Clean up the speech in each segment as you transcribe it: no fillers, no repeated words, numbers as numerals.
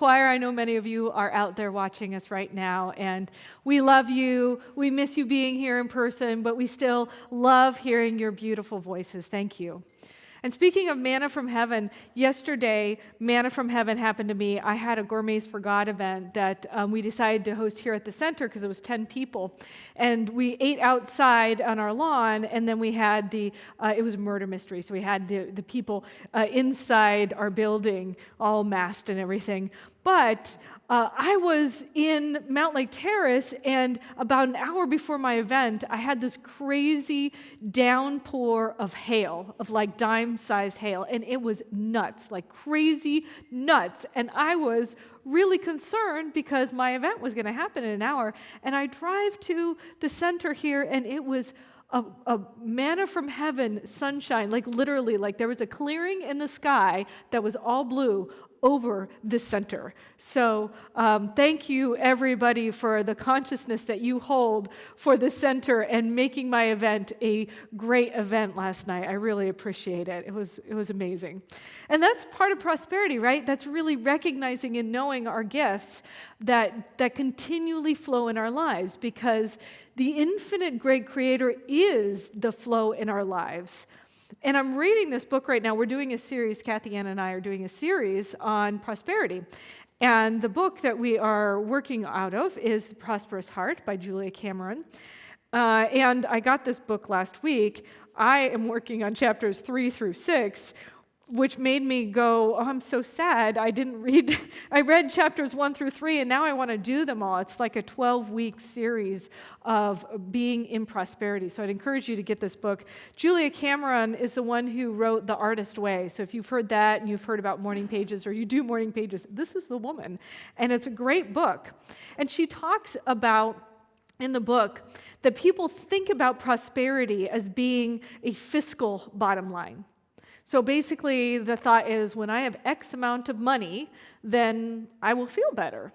choir, I know many of you are out there watching us right now, and we love you. We miss you being here in person, but we still love hearing your beautiful voices. Thank you. And speaking of manna from heaven, yesterday, manna from heaven happened to me. I had a Gourmets for God event that we decided to host here at the center because it was 10 people. And we ate outside on our lawn, and then we had it was a murder mystery, so we had the people inside our building all masked and everything. But I was in Mount Lake Terrace, and about an hour before my event, I had this crazy downpour of hail, of like dime-sized hail, and it was nuts, like crazy nuts. And I was really concerned because my event was going to happen in an hour, and I drive to the center here, and it was a manna from heaven sunshine, like literally, like there was a clearing in the sky that was all blue over the center. So thank you, everybody, for the consciousness that you hold for the center and making my event a great event last night. I really appreciate it. It was amazing. And that's part of prosperity, right? That's really recognizing and knowing our gifts that continually flow in our lives, because the infinite great creator is the flow in our lives. And I'm reading this book right now. We're doing a series, Kathy Ann and I are doing a series on prosperity. And the book that we are working out of is The Prosperous Heart by Julia Cameron. And I got this book last week. I am working on chapters 3 through 6, which made me go, oh, I'm so sad. I read chapters 1 through 3, and now I want to do them all. It's like a 12-week series of being in prosperity. So I'd encourage you to get this book. Julia Cameron is the one who wrote The Artist Way. So if you've heard that and you've heard about morning pages, or you do morning pages, this is the woman. And it's a great book. And she talks about, in the book, that people think about prosperity as being a fiscal bottom line. So basically, the thought is, when I have X amount of money, then I will feel better.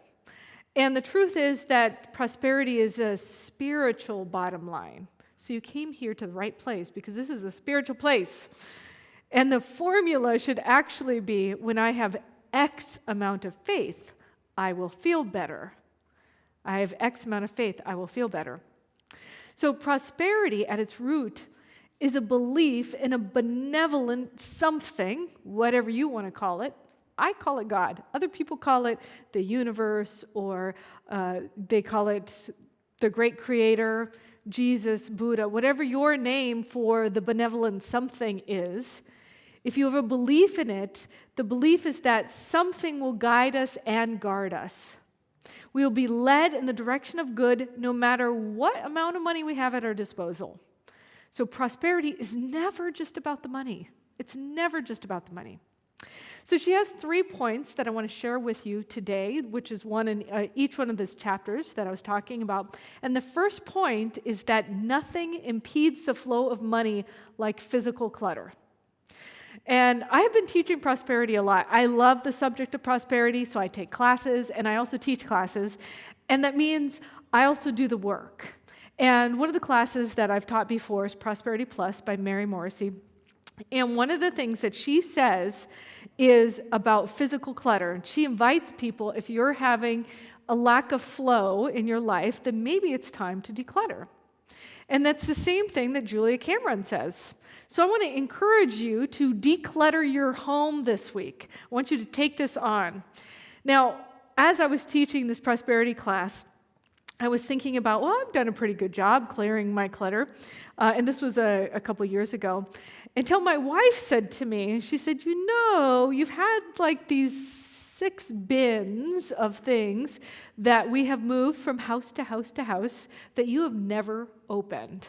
And the truth is that prosperity is a spiritual bottom line. So you came here to the right place, because this is a spiritual place. And the formula should actually be, when I have X amount of faith, I will feel better. I have X amount of faith, I will feel better. So prosperity at its root is a belief in a benevolent something, whatever you want to call it. I call it God. Other people call it the universe, or they call it the great creator, Jesus, Buddha, whatever your name for the benevolent something is. If you have a belief in it, the belief is that something will guide us and guard us. We will be led in the direction of good no matter what amount of money we have at our disposal. So prosperity is never just about the money. It's never just about the money. So she has 3 points that I want to share with you today, which is one in each one of these chapters that I was talking about. And the first point is that nothing impedes the flow of money like physical clutter. And I have been teaching prosperity a lot. I love the subject of prosperity, so I take classes, and I also teach classes. And that means I also do the work. And one of the classes that I've taught before is Prosperity Plus by Mary Morrissey. And one of the things that she says is about physical clutter. And she invites people, if you're having a lack of flow in your life, then maybe it's time to declutter. And that's the same thing that Julia Cameron says. So I want to encourage you to declutter your home this week. I want you to take this on. Now, as I was teaching this prosperity class, I was thinking about, well, I've done a pretty good job clearing my clutter. And this was a couple years ago. Until my wife said to me, she said, you've had like these 6 bins of things that we have moved from house to house to house that you have never opened.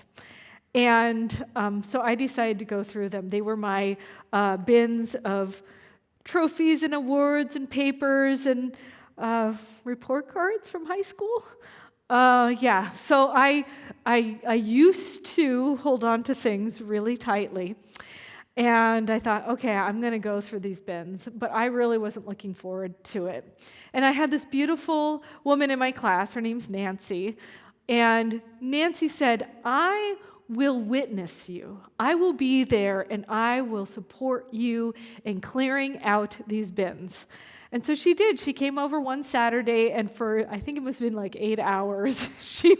And so I decided to go through them. They were my bins of trophies and awards and papers and report cards from high school. So I used to hold on to things really tightly. And I thought, okay, I'm going to go through these bins, but I really wasn't looking forward to it. And I had this beautiful woman in my class, her name's Nancy, and Nancy said, I will witness you. I will be there, and I will support you in clearing out these bins. And so she did. She came over one Saturday, and for, I think it must have been like 8 hours, she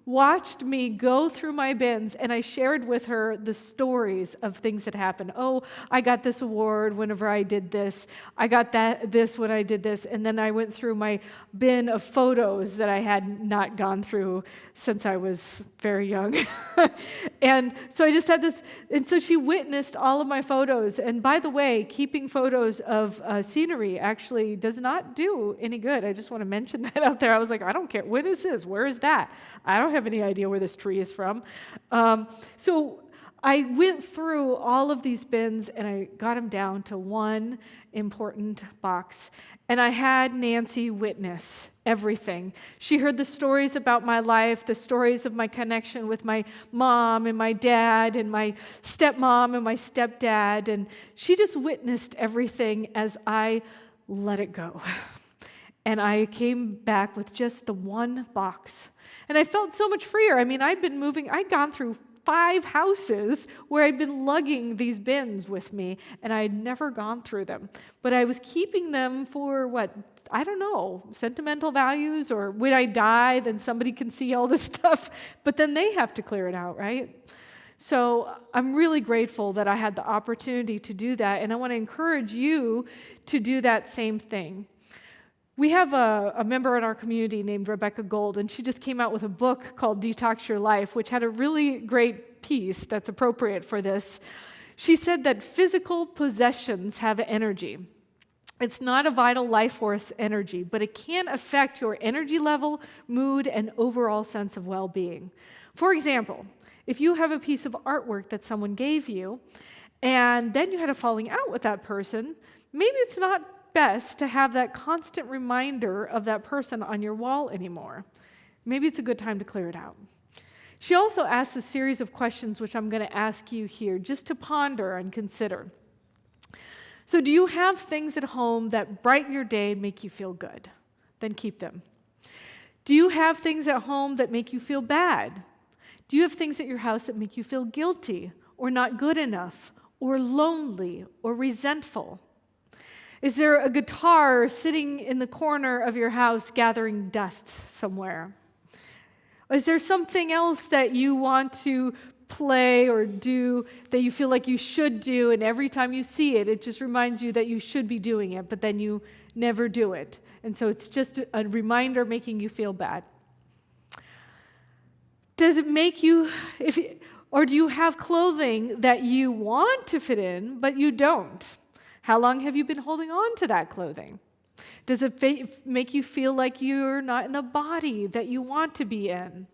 watched me go through my bins, and I shared with her the stories of things that happened. Oh, I got this award whenever I did this. I got this when I did this. And then I went through my bin of photos that I had not gone through since I was very young. And so I just had this, and so she witnessed all of my photos. And by the way, keeping photos of scenery actually does not do any good. I just want to mention that out there. I was like, I don't care. What is this? Where is that? I don't have any idea where this tree is from. So I went through all of these bins and I got them down to one important box. And I had Nancy witness everything. She heard the stories about my life, the stories of my connection with my mom and my dad and my stepmom and my stepdad. And she just witnessed everything as I let it go. And I came back with just the one box. And I felt so much freer. I mean, I'd gone through 5 houses where I'd been lugging these bins with me, and I had never gone through them. But I was keeping them for I don't know, sentimental values, or when I die, then somebody can see all this stuff, but then they have to clear it out, right? So I'm really grateful that I had the opportunity to do that, and I want to encourage you to do that same thing. We have a member in our community named Rebecca Gold, and she just came out with a book called Detox Your Life, which had a really great piece that's appropriate for this. She said that physical possessions have energy. It's not a vital life force energy, but it can affect your energy level, mood, and overall sense of well-being. For example, if you have a piece of artwork that someone gave you, and then you had a falling out with that person, maybe it's not best to have that constant reminder of that person on your wall anymore. Maybe it's a good time to clear it out. She also asked a series of questions, which I'm going to ask you here, just to ponder and consider. So do you have things at home that brighten your day, make you feel good? Then keep them. Do you have things at home that make you feel bad? Do you have things at your house that make you feel guilty, or not good enough, or lonely, or resentful? Is there a guitar sitting in the corner of your house gathering dust somewhere? Is there something else that you want to play or do that you feel like you should do, and every time you see it, it just reminds you that you should be doing it, but then you never do it? And so it's just a reminder making you feel bad. Does it make you, or do you have clothing that you want to fit in, but you don't? How long have you been holding on to that clothing? Does it make you feel like you're not in the body that you want to be in?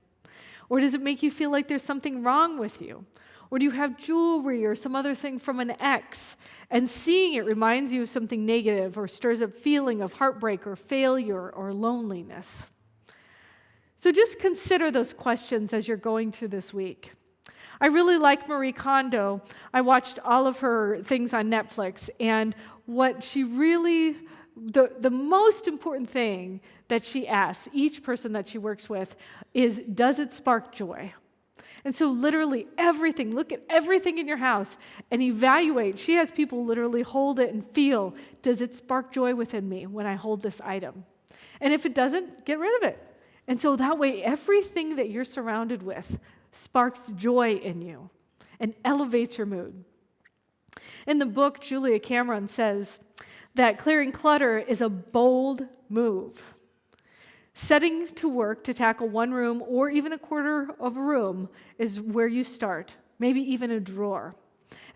Or does it make you feel like there's something wrong with you? Or do you have jewelry or some other thing from an ex, and seeing it reminds you of something negative or stirs up feeling of heartbreak or failure or loneliness? So just consider those questions as you're going through this week. I really like Marie Kondo. I watched all of her things on Netflix, and what she really, the most important thing that she asks each person that she works with is, does it spark joy? And so literally everything, look at everything in your house and evaluate. She has people literally hold it and feel, does it spark joy within me when I hold this item? And if it doesn't, get rid of it. And so that way, everything that you're surrounded with sparks joy in you and elevates your mood. In the book, Julia Cameron says that clearing clutter is a bold move. Setting to work to tackle one room or even a quarter of a room is where you start, maybe even a drawer.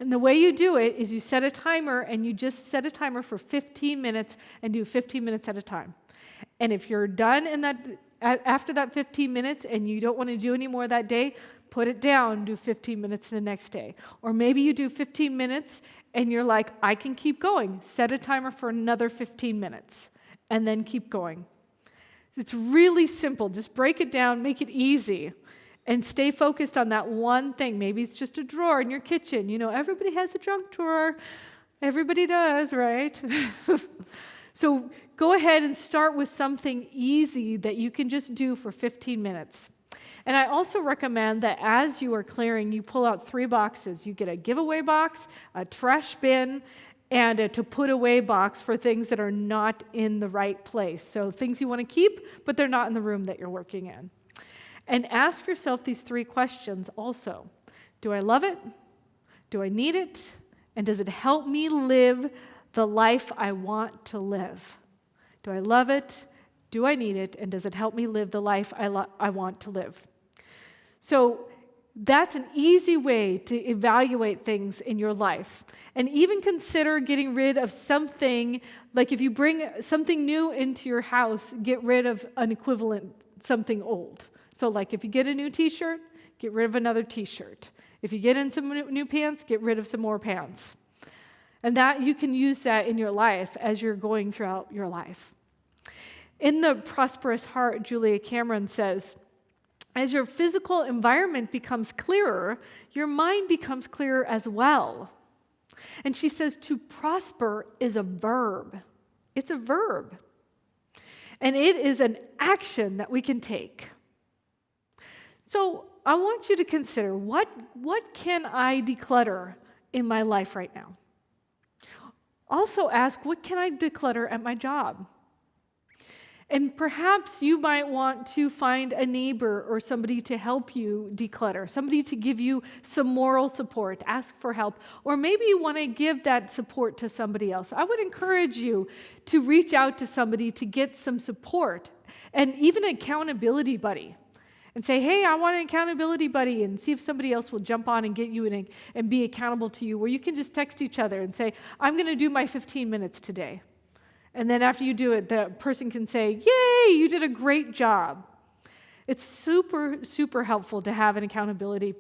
And the way you do it is you set a timer, and you just set a timer for 15 minutes and do 15 minutes at a time. And if you're done in that after that 15 minutes and you don't want to do any more that day, put it down, do 15 minutes the next day. Or maybe you do 15 minutes and you're like, I can keep going. Set a timer for another 15 minutes and then keep going. It's really simple. Just break it down, make it easy, and stay focused on that one thing. Maybe it's just a drawer in your kitchen. You know, everybody has a junk drawer. Everybody does, right? So go ahead and start with something easy that you can just do for 15 minutes. And I also recommend that as you are clearing, you pull out 3 boxes. You get a giveaway box, a trash bin, and a to put away box for things that are not in the right place. So things you want to keep, but they're not in the room that you're working in. And ask yourself these 3 questions also. Do I love it? Do I need it? And does it help me live the life I want to live? Do I love it? Do I need it? And does it help me live the life I want to live? So that's an easy way to evaluate things in your life. And even consider getting rid of something, like if you bring something new into your house, get rid of an equivalent something old. So like if you get a new t-shirt, get rid of another t-shirt. If you get in some new pants, get rid of some more pants. And that you can use that in your life as you're going throughout your life. In The Prosperous Heart, Julia Cameron says, as your physical environment becomes clearer, your mind becomes clearer as well. And she says to prosper is a verb. It's a verb. And it is an action that we can take. So I want you to consider, what can I declutter in my life right now? Also ask, what can I declutter at my job? And perhaps you might want to find a neighbor or somebody to help you declutter, somebody to give you some moral support, ask for help, or maybe you want to give that support to somebody else. I would encourage you to reach out to somebody to get some support, and even an accountability buddy, and say, hey, I want an accountability buddy, and see if somebody else will jump on and get you and be accountable to you, where you can just text each other and say, I'm going to do my 15 minutes today. And then after you do it, the person can say, yay, you did a great job. It's super, super helpful to have an accountability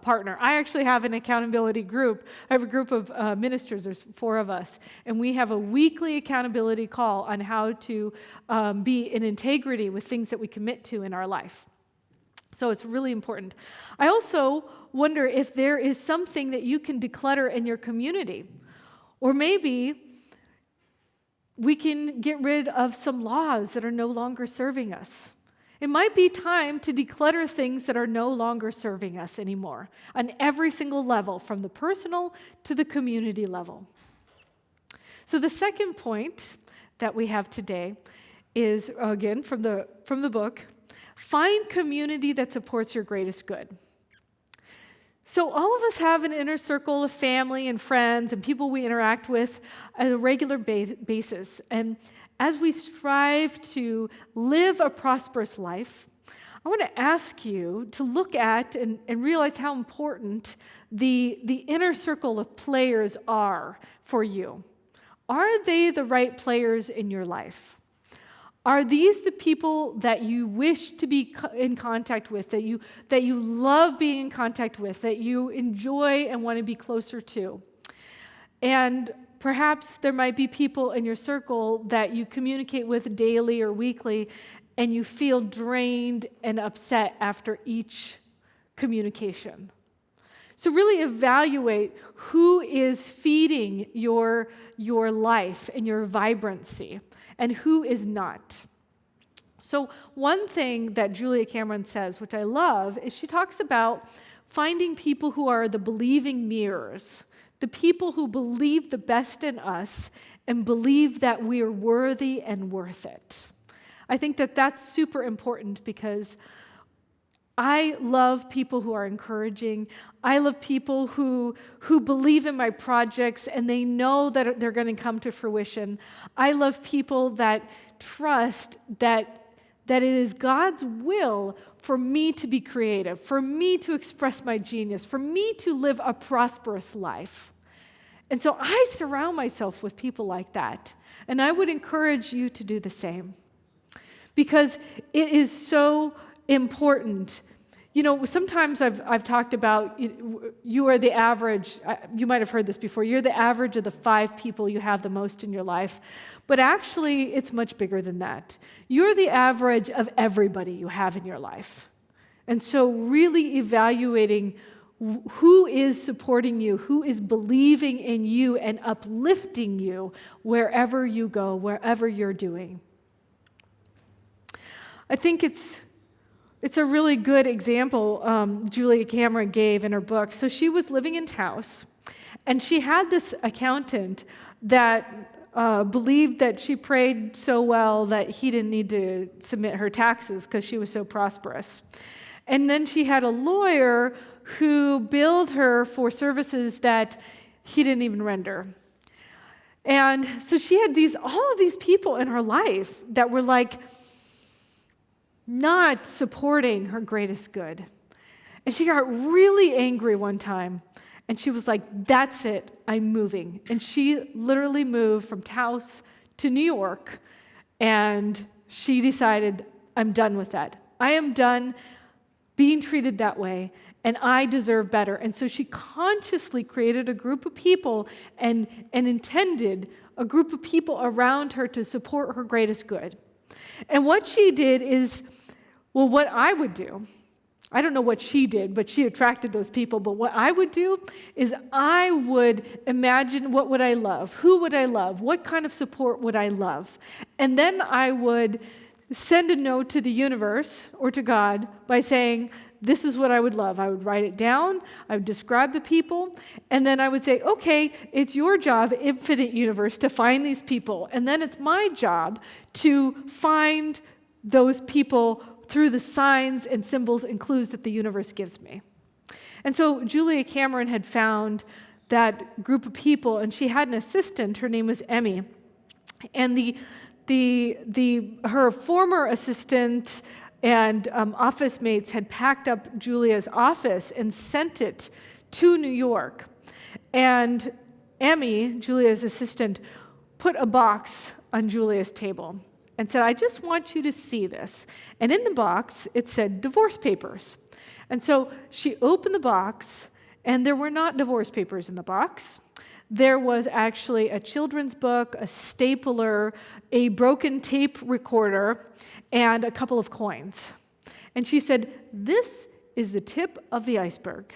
partner. I actually have an accountability group. I have a group of ministers, there's 4 of us, and we have a weekly accountability call on how to be in integrity with things that we commit to in our life. So it's really important. I also wonder if there is something that you can declutter in your community, or maybe we can get rid of some laws that are no longer serving us. It might be time to declutter things that are no longer serving us anymore on every single level, from the personal to the community level. So the second point that we have today is, again, from the book, find community that supports your greatest good. So all of us have an inner circle of family and friends and people we interact with on a regular basis. And as we strive to live a prosperous life, I want to ask you to look at and realize how important the inner circle of players are for you. Are they the right players in your life? Are these the people that you wish to be in contact with, that you love being in contact with, that you enjoy and want to be closer to? And perhaps there might be people in your circle that you communicate with daily or weekly, and you feel drained and upset after each communication. So really evaluate who is feeding your life and your vibrancy, and who is not. So one thing that Julia Cameron says, which I love, is she talks about finding people who are the believing mirrors, the people who believe the best in us and believe that we are worthy and worth it. I think that that's super important, because I love people who are encouraging. I love people who believe in my projects and they know that they're going to come to fruition. I love people that trust that it is God's will for me to be creative, for me to express my genius, for me to live a prosperous life. And so I surround myself with people like that. And I would encourage you to do the same, because it is so important. You know, sometimes I've talked about, you are the average, you might have heard this before, you're the average of the 5 people you have the most in your life. But actually, it's much bigger than that. You're the average of everybody you have in your life. And so really evaluating who is supporting you, who is believing in you and uplifting you wherever you go, wherever you're doing. I think it's a really good example Julia Cameron gave in her book. So she was living in house, and she had this accountant that believed that she prayed so well that he didn't need to submit her taxes because she was so prosperous. And then she had a lawyer who billed her for services that he didn't even render. And so she had all of these people in her life that were like not supporting her greatest good. And she got really angry one time. And she was like, that's it, I'm moving. And she literally moved from Taos to New York. And she decided, I'm done with that. I am done being treated that way. And I deserve better. And so she consciously created a group of people and intended a group of people around her to support her greatest good. And what she did is, well, what I would do, I don't know what she did, but she attracted those people. But what I would do is I would imagine, what would I love? Who would I love? What kind of support would I love? And then I would send a note to the universe or to God by saying, this is what I would love. I would write it down. I would describe the people. And then I would say, okay, it's your job, infinite universe, to find these people. And then it's my job to find those people through the signs and symbols and clues that the universe gives me. And so Julia Cameron had found that group of people, and she had an assistant. Her name was Emmy. And her former assistant and office mates had packed up Julia's office and sent it to New York. And Emmy, Julia's assistant, put a box on Julia's table and said, I just want you to see this. And in the box, it said divorce papers. And so she opened the box, and there were not divorce papers in the box. There was actually a children's book, a stapler, a broken tape recorder, and a couple of coins. And she said, this is the tip of the iceberg.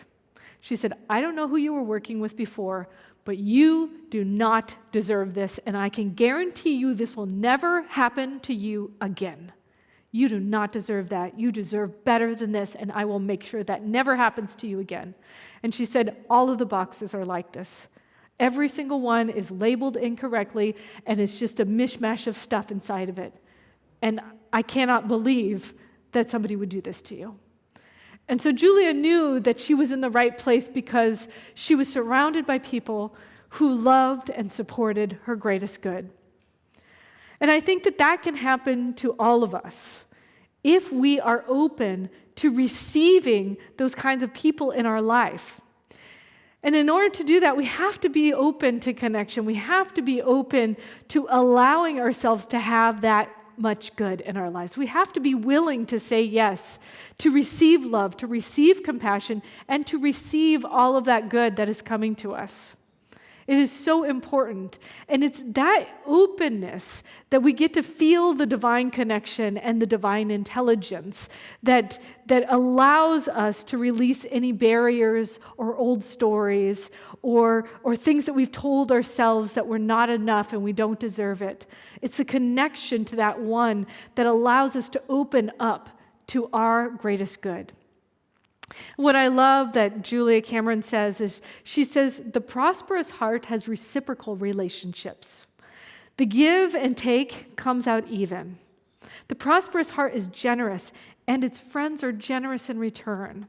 She said, I don't know who you were working with before, but you do not deserve this, and I can guarantee you this will never happen to you again. You do not deserve that. You deserve better than this, and I will make sure that never happens to you again. And she said, all of the boxes are like this. Every single one is labeled incorrectly, and it's just a mishmash of stuff inside of it. And I cannot believe that somebody would do this to you. And so Julia knew that she was in the right place because she was surrounded by people who loved and supported her greatest good. And I think that can happen to all of us if we are open to receiving those kinds of people in our life. And in order to do that, we have to be open to connection. We have to be open to allowing ourselves to have that much good in our lives. We have to be willing to say yes, to receive love, to receive compassion, and to receive all of that good that is coming to us. It is so important. And it's that openness that we get to feel the divine connection and the divine intelligence that allows us to release any barriers or old stories or things that we've told ourselves that we're not enough and we don't deserve it. It's a connection to that one that allows us to open up to our greatest good. What I love that Julia Cameron says is, she says, the prosperous heart has reciprocal relationships. The give and take comes out even. The prosperous heart is generous, and its friends are generous in return.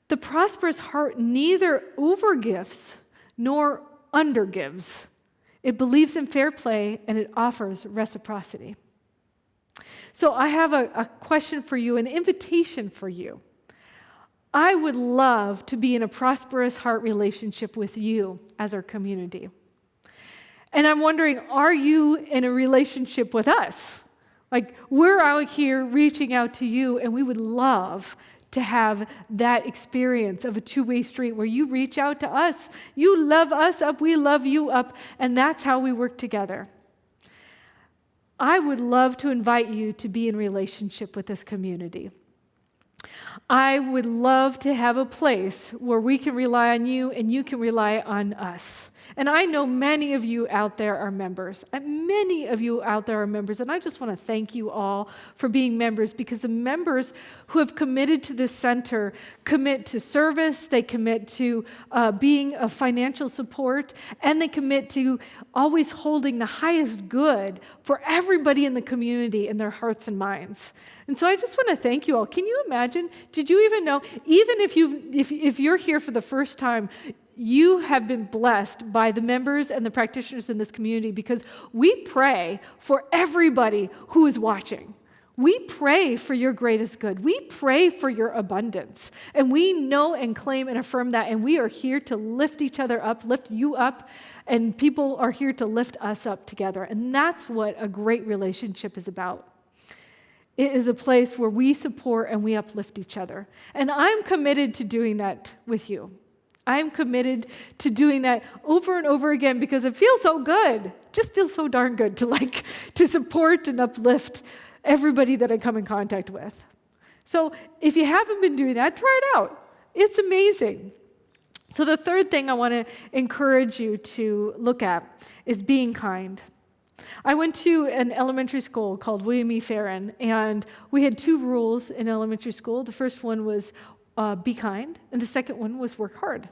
The prosperous heart neither overgives nor undergives. It believes in fair play, and it offers reciprocity. So I have a question for you, an invitation for you. I would love to be in a prosperous heart relationship with you as our community. And I'm wondering, are you in a relationship with us? Like, we're out here reaching out to you, and we would love to have that experience of a two-way street where you reach out to us, you love us up, we love you up, and that's how we work together. I would love to invite you to be in relationship with this community. I would love to have a place where we can rely on you and you can rely on us. And I know many of you out there are members. Many of you out there are members, and I just want to thank you all for being members, because the members who have committed to this center commit to service, they commit to being a financial support, and they commit to always holding the highest good for everybody in the community in their hearts and minds. And so I just want to thank you all. Can you imagine? Did you even know, even if you're here for the first time, you have been blessed by the members and the practitioners in this community, because we pray for everybody who is watching. We pray for your greatest good. We pray for your abundance. And we know and claim and affirm that. And we are here to lift each other up, lift you up, and people are here to lift us up together. And that's what a great relationship is about. It is a place where we support and we uplift each other. And I'm committed to doing that with you. I'm committed to doing that over and over again, because it feels so good. It just feels so darn good to support and uplift everybody that I come in contact with. So if you haven't been doing that, try it out. It's amazing. So the third thing I want to encourage you to look at is being kind. I went to an elementary school called William E. Farron, and we had 2 rules in elementary school. The first one was be kind, and the second one was work hard.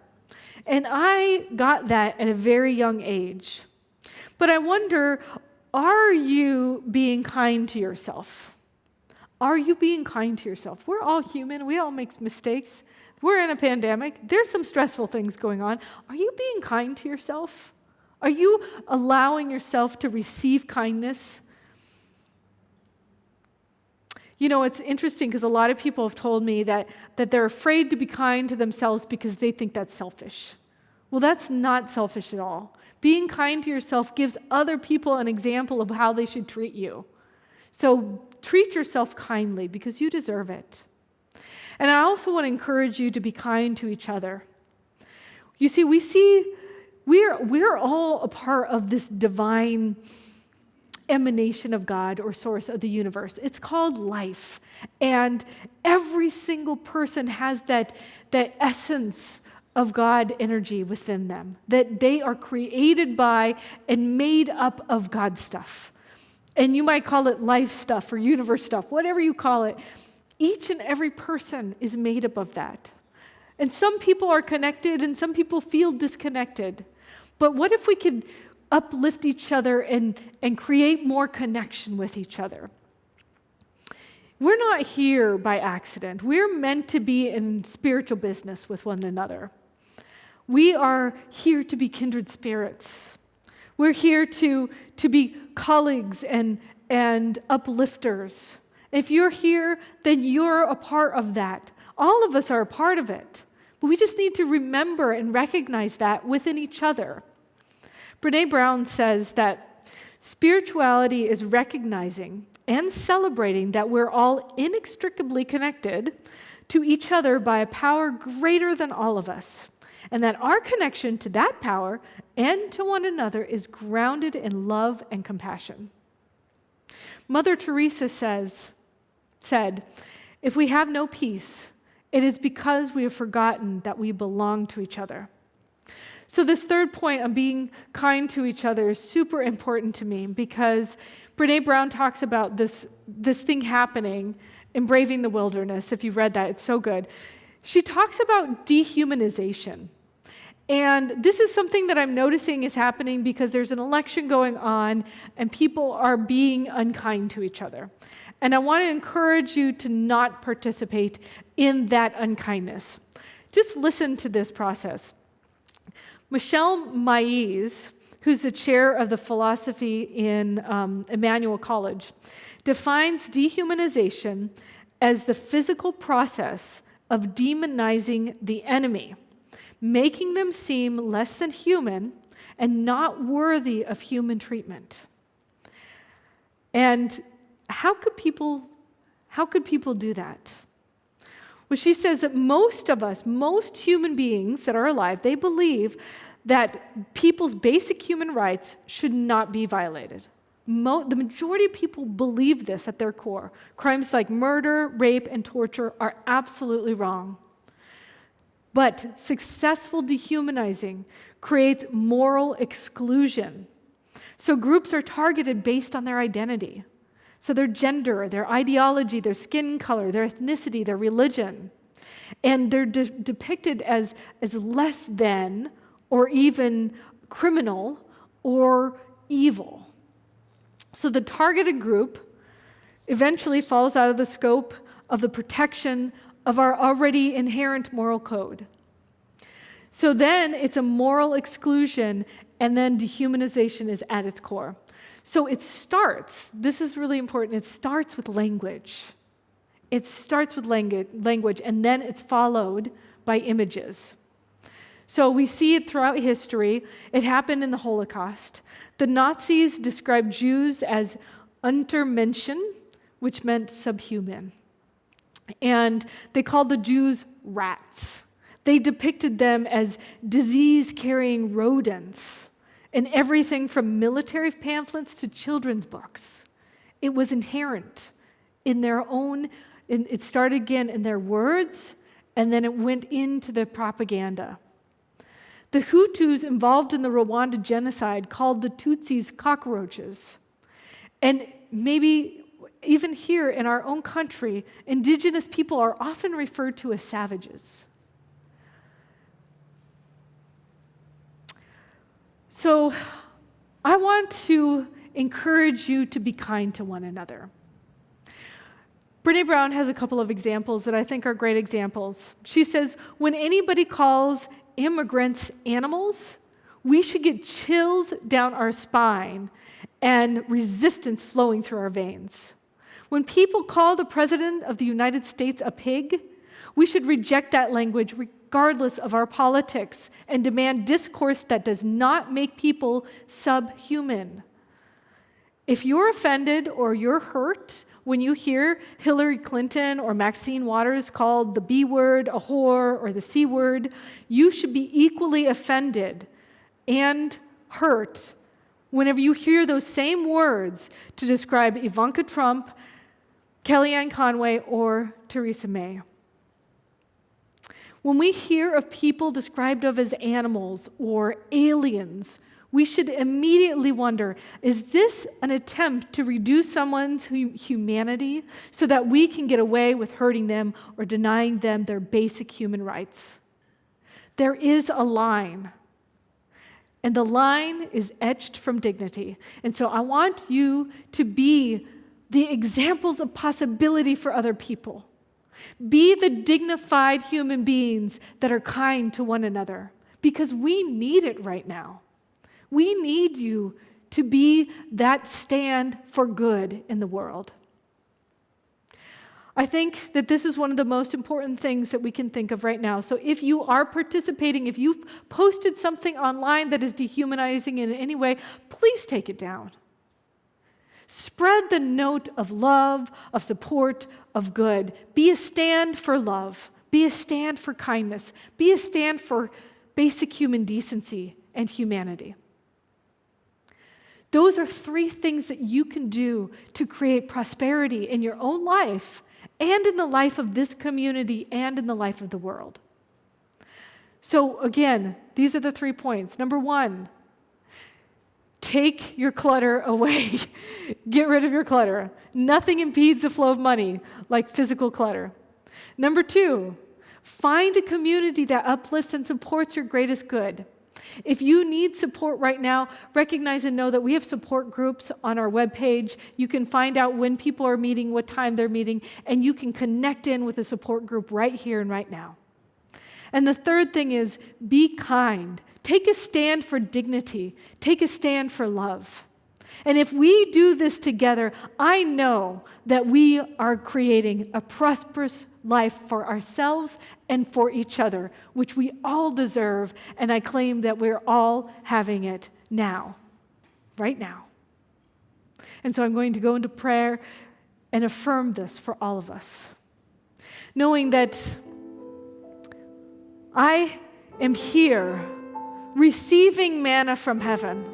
And I got that at a very young age. But I wonder, are you being kind to yourself? Are you being kind to yourself? We're all human. We all make mistakes. We're in a pandemic. There's some stressful things going on. Are you being kind to yourself? Are you allowing yourself to receive kindness? You know, it's interesting, because a lot of people have told me that they're afraid to be kind to themselves because they think that's selfish. Well, that's not selfish at all. Being kind to yourself gives other people an example of how they should treat you. So treat yourself kindly, because you deserve it. And I also want to encourage you to be kind to each other. You see, we're all a part of this divine emanation of God, or source of the universe. It's called life. And every single person has that essence of God energy within them, that they are created by and made up of God stuff. And you might call it life stuff or universe stuff, whatever you call it. Each and every person is made up of that. And some people are connected and some people feel disconnected. But what if we could uplift each other and create more connection with each other? We're not here by accident. We're meant to be in spiritual business with one another. We are here to be kindred spirits. We're here to be colleagues and uplifters. If you're here, then you're a part of that. All of us are a part of it. But we just need to remember and recognize that within each other. Brené Brown says that spirituality is recognizing and celebrating that we're all inextricably connected to each other by a power greater than all of us, and that our connection to that power and to one another is grounded in love and compassion. Mother Teresa said, "If we have no peace, it is because we have forgotten that we belong to each other." So this third point on being kind to each other is super important to me, because Brené Brown talks about this thing happening in Braving the Wilderness. If you've read that, it's so good. She talks about dehumanization. And this is something that I'm noticing is happening because there's an election going on and people are being unkind to each other. And I want to encourage you to not participate in that unkindness. Just listen to this process. Michelle Maes, who's the chair of the philosophy in Emmanuel College, defines dehumanization as the physical process of demonizing the enemy, making them seem less than human and not worthy of human treatment. And how could people do that? Well, she says that most of us, most human beings that are alive, they believe that people's basic human rights should not be violated. The majority of people believe this at their core. Crimes like murder, rape, and torture are absolutely wrong. But successful dehumanizing creates moral exclusion. So groups are targeted based on their identity. So their gender, their ideology, their skin color, their ethnicity, their religion. And they're depicted as less than or even criminal or evil. So the targeted group eventually falls out of the scope of the protection of our already inherent moral code. So then it's a moral exclusion, and then dehumanization is at its core. So it starts, this is really important, it starts with language. It starts with language, and then it's followed by images. So we see it throughout history. It happened in the Holocaust. The Nazis described Jews as Untermenschen, which meant subhuman. And they called the Jews rats. They depicted them as disease-carrying rodents, and everything from military pamphlets to children's books. It was inherent in their own, it started again in their words, and then it went into the propaganda. The Hutus involved in the Rwanda genocide called the Tutsis cockroaches. And maybe even here in our own country, indigenous people are often referred to as savages. So I want to encourage you to be kind to one another. Brené Brown has a couple of examples that I think are great examples. She says, when anybody calls immigrants animals, we should get chills down our spine and resistance flowing through our veins. When people call the President of the United States a pig, we should reject that language regardless of our politics and demand discourse that does not make people subhuman. If you're offended or you're hurt when you hear Hillary Clinton or Maxine Waters called the B word, a whore, or the C word, you should be equally offended and hurt whenever you hear those same words to describe Ivanka Trump, Kellyanne Conway, or Theresa May. When we hear of people described of as animals or aliens, we should immediately wonder, is this an attempt to reduce someone's humanity so that we can get away with hurting them or denying them their basic human rights? There is a line, and the line is etched from dignity. And so I want you to be the examples of possibility for other people. Be the dignified human beings that are kind to one another, because we need it right now. We need you to be that stand for good in the world. I think that this is one of the most important things that we can think of right now. So if you are participating, if you've posted something online that is dehumanizing in any way, please take it down. Spread the note of love, of support, of good. Be a stand for love. Be a stand for kindness. Be a stand for basic human decency and humanity. Those are 3 things that you can do to create prosperity in your own life and in the life of this community and in the life of the world. So again, these are the 3 points. Number 1, take your clutter away. Get rid of your clutter. Nothing impedes the flow of money like physical clutter. Number 2, find a community that uplifts and supports your greatest good. If you need support right now, recognize and know that we have support groups on our webpage. You can find out when people are meeting, what time they're meeting, and you can connect in with a support group right here and right now. And the third thing is be kind. Take a stand for dignity. Take a stand for love. And if we do this together, I know that we are creating a prosperous life for ourselves and for each other, which we all deserve, and I claim that we're all having it now, right now. And so I'm going to go into prayer and affirm this for all of us, knowing that I am here receiving manna from heaven,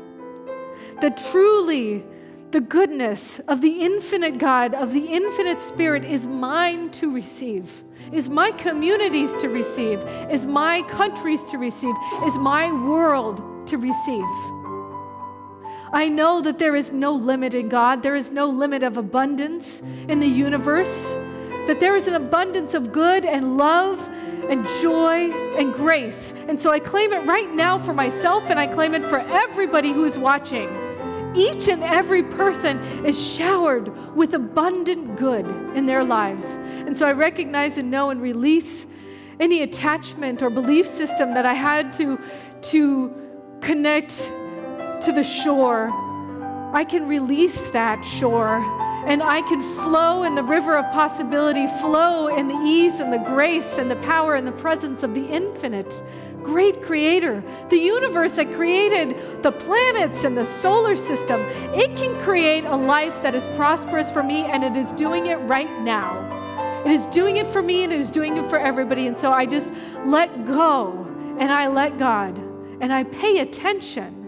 that truly the goodness of the infinite God, of the infinite Spirit is mine to receive, is my communities to receive, is my countries to receive, is my world to receive. I know that there is no limit in God. There is no limit of abundance in the universe, that there is an abundance of good and love and joy and grace. And so I claim it right now for myself, and I claim it for everybody who is watching. Each and every person is showered with abundant good in their lives. And so I recognize and know and release any attachment or belief system that I had to connect to the shore. I can release that shore, and I can flow in the river of possibility, flow in the ease and the grace and the power and the presence of the infinite great creator, the universe that created the planets and the solar system. It can create a life that is prosperous for me, and it is doing it right now. It is doing it for me, and it is doing it for everybody. And so I just let go, and I let God, and I pay attention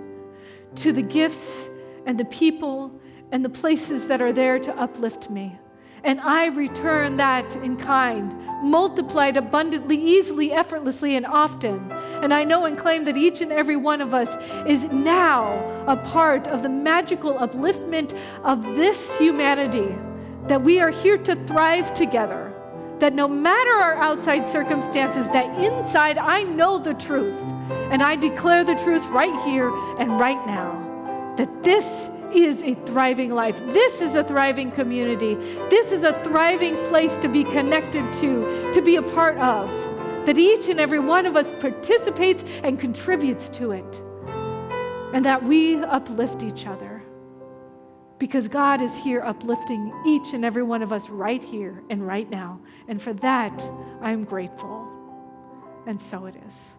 to the gifts and the people and the places that are there to uplift me. And I return that in kind, multiplied abundantly, easily, effortlessly, and often. And I know and claim that each and every one of us is now a part of the magical upliftment of this humanity, that we are here to thrive together, that no matter our outside circumstances, that inside I know the truth, and I declare the truth right here and right now, that this is a thriving life. This is a thriving community. This is a thriving place to be connected to be a part of, that each and every one of us participates and contributes to it, and that we uplift each other, because God is here uplifting each and every one of us right here and right now. And for that, I'm grateful. And so it is.